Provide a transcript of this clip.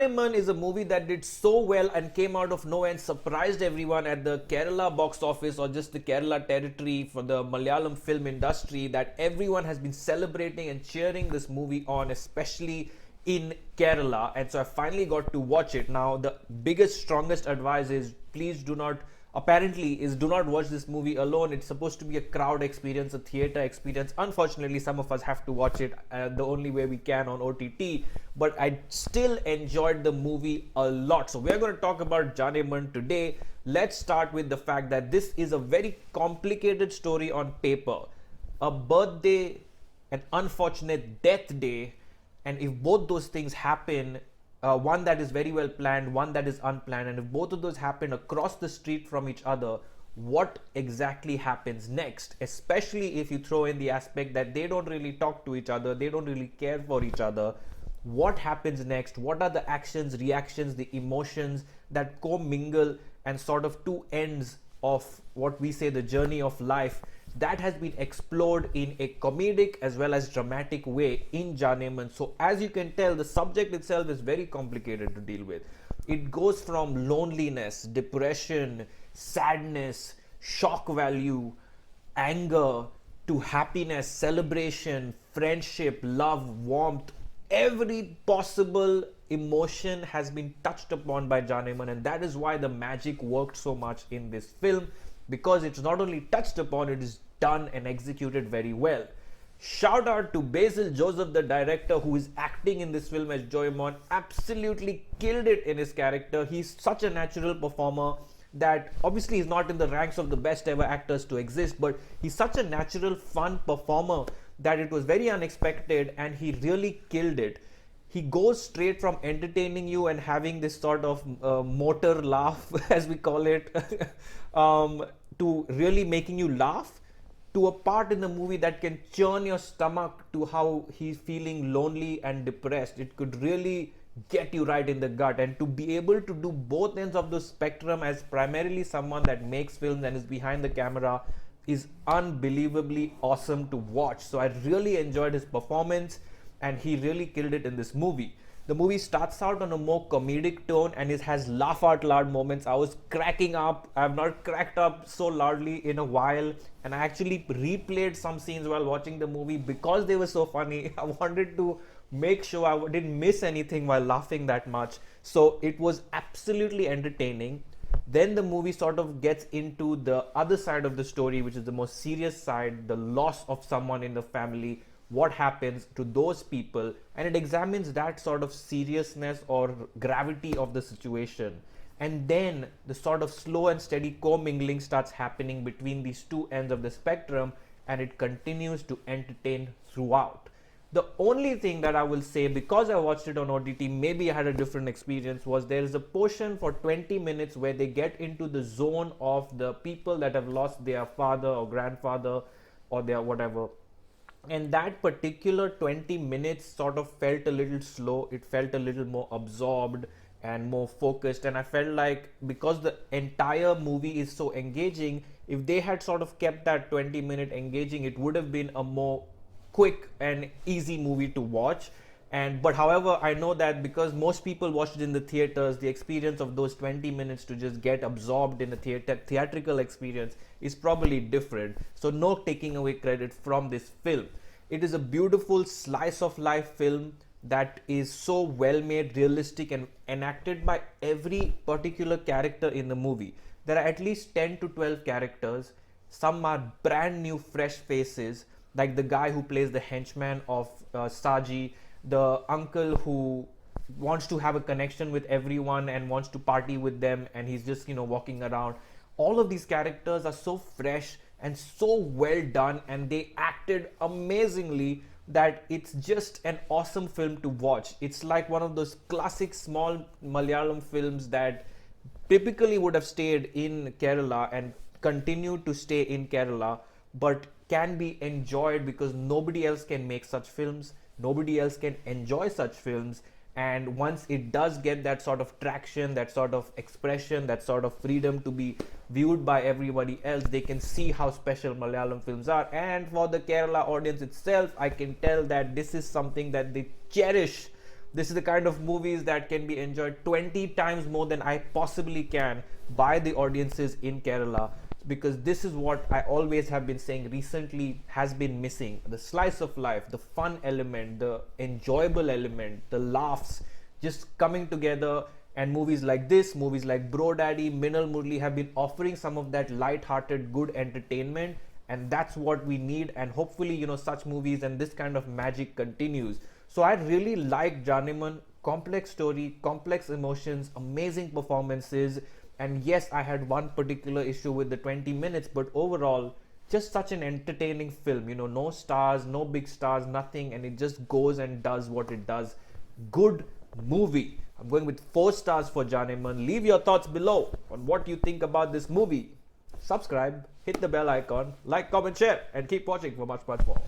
Janeman is a movie that did so well and came out of nowhere and surprised everyone at the Kerala box office or just the Kerala territory for the Malayalam film industry, that everyone has been celebrating and cheering this movie on, especially in Kerala. And so I finally got to watch it. Now, the biggest, strongest advice is please do not do not watch this movie alone. It's supposed to be a crowd experience, a theater experience. Unfortunately, some of us have to watch it the only way we can on OTT, but I still enjoyed the movie a lot. So we're going to talk about Janeman today. Let's start with the fact that this is a very complicated story on paper. A birthday, an unfortunate death day, and if both those things happen, one that is very well planned, one that is unplanned, and if both of those happen across the street from each other, what exactly happens next? Especially if you throw in the aspect that they don't really talk to each other, they don't really care for each other. What happens next? What are the actions, reactions, the emotions that commingle and sort of two ends of what we say the journey of life? That has been explored in a comedic as well as dramatic way in Janeman. So as you can tell, the subject itself is very complicated to deal with. It goes from loneliness, depression, sadness, shock value, anger, to happiness, celebration, friendship, love, warmth. Every possible emotion has been touched upon by Janeman, and that is why the magic worked so much in this film, because it's not only touched upon, it is done and executed very well. Shout out to Basil Joseph, the director, who is acting in this film as Joymon. Absolutely killed it in his character. He's such a natural performer that obviously he's not in the ranks of the best ever actors to exist, but he's such a natural, fun performer that it was very unexpected and he really killed it. He goes straight from entertaining you and having this sort of motor laugh, as we call it, to really making you laugh, to a part in the movie that can churn your stomach, to how he's feeling lonely and depressed. It could really get you right in the gut, and to be able to do both ends of the spectrum as primarily someone that makes films and is behind the camera is unbelievably awesome to watch. So I really enjoyed his performance and he really killed it in this movie. The movie starts out on a more comedic tone and it has laugh out loud moments. I was cracking up. I have not cracked up so loudly in a while, and I actually replayed some scenes while watching the movie because they were so funny. I wanted to make sure I didn't miss anything while laughing that much. So it was absolutely entertaining. Then the movie sort of gets into the other side of the story, which is the more serious side, the loss of someone in the family, what happens to those people, and it examines that sort of seriousness or gravity of the situation. And then the sort of slow and steady commingling starts happening between these two ends of the spectrum, and it continues to entertain throughout. The only thing that I will say, because I watched it on OTT, maybe I had a different experience, was there is a portion for 20 minutes where they get into the zone of the people that have lost their father or grandfather or their whatever. And that particular 20 minutes sort of felt a little slow. It felt a little more absorbed and more focused, and I felt like because the entire movie is so engaging, if they had sort of kept that 20-minute engaging, it would have been a more quick and easy movie to watch. And but however, I know that because most people watched it in the theaters, the experience of those 20 minutes to just get absorbed in a theatrical experience is probably different. So no taking away credit from this film. It is a beautiful slice of life film that is so well made, realistic, and enacted by every particular character in the movie. There are at least 10 to 12 characters. Some are brand new, fresh faces, like the guy who plays the henchman of Saji, the uncle who wants to have a connection with everyone and wants to party with them, and he's just walking around. All of these characters are so fresh and so well done, and they acted amazingly, that it's just an awesome film to watch. It's like one of those classic small Malayalam films that typically would have stayed in Kerala and continued to stay in Kerala, but can be enjoyed because nobody else can make such films, nobody else can enjoy such films. And once it does get that sort of traction, that sort of expression, that sort of freedom to be viewed by everybody else, they can see how special Malayalam films are. And for the Kerala audience itself, I can tell that this is something that they cherish This is the kind of movies that can be enjoyed 20 times more than I possibly can by the audiences in Kerala, because this is what I always have been saying recently has been missing: the slice of life, the fun element, the enjoyable element, the laughs just coming together. And movies like this, movies like Bro Daddy, Minal Murli have been offering some of that light-hearted good entertainment, and that's what we need. And hopefully, such movies and this kind of magic continues. So I really like Janeman. Complex story, complex emotions, amazing performances. And yes, I had one particular issue with the 20 minutes, but overall, just such an entertaining film. No stars, no big stars, nothing, and it just goes and does what it does. Good movie. I'm going with 4 stars for Janeman. Leave your thoughts below on what you think about this movie. Subscribe, hit the bell icon, like, comment, share, and keep watching for much more.